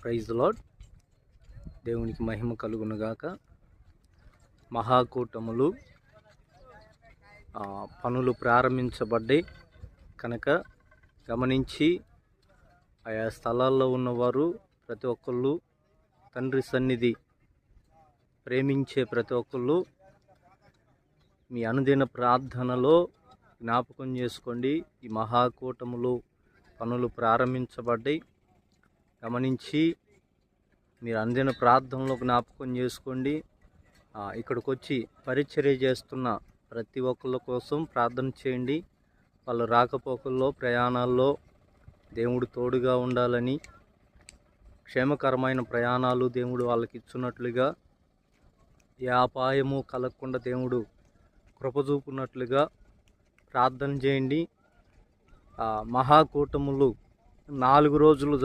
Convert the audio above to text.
Praise lord. దేవునికి మహిమ కలుగునుగాక. మహాకూటములు పనులు ప్రారంభించబడ్డాయి కనుక గమనించి ఆయా స్థలాల్లో ఉన్నవారు ప్రతి ఒక్కళ్ళు తండ్రి సన్నిధి ప్రేమించే ప్రతి ఒక్కళ్ళు మీ అనుదిన ప్రార్థనలో జ్ఞాపకం చేసుకోండి. ఈ మహాకూటములు పనులు ప్రారంభించబడ్డాయి. గమనించి మీరు అనుదిన ప్రార్థనలో జ్ఞాపకం చేసుకోండి. ఇక్కడికి వచ్చి పరిచర్య చేస్తున్న ప్రతి ఒక్కళ్ళ కోసం ప్రార్థన చేయండి. వాళ్ళ రాకపోకల్లో ప్రయాణాల్లో దేవుడు తోడుగా ఉండాలని, క్షేమకరమైన ప్రయాణాలు దేవుడు వాళ్ళకి ఇచ్చున్నట్లుగా, ఏ అపాయము కలగకుండా దేవుడు కృపచూపునట్లుగా ప్రార్థన చేయండి. మహాకూటములు 4 రోజులు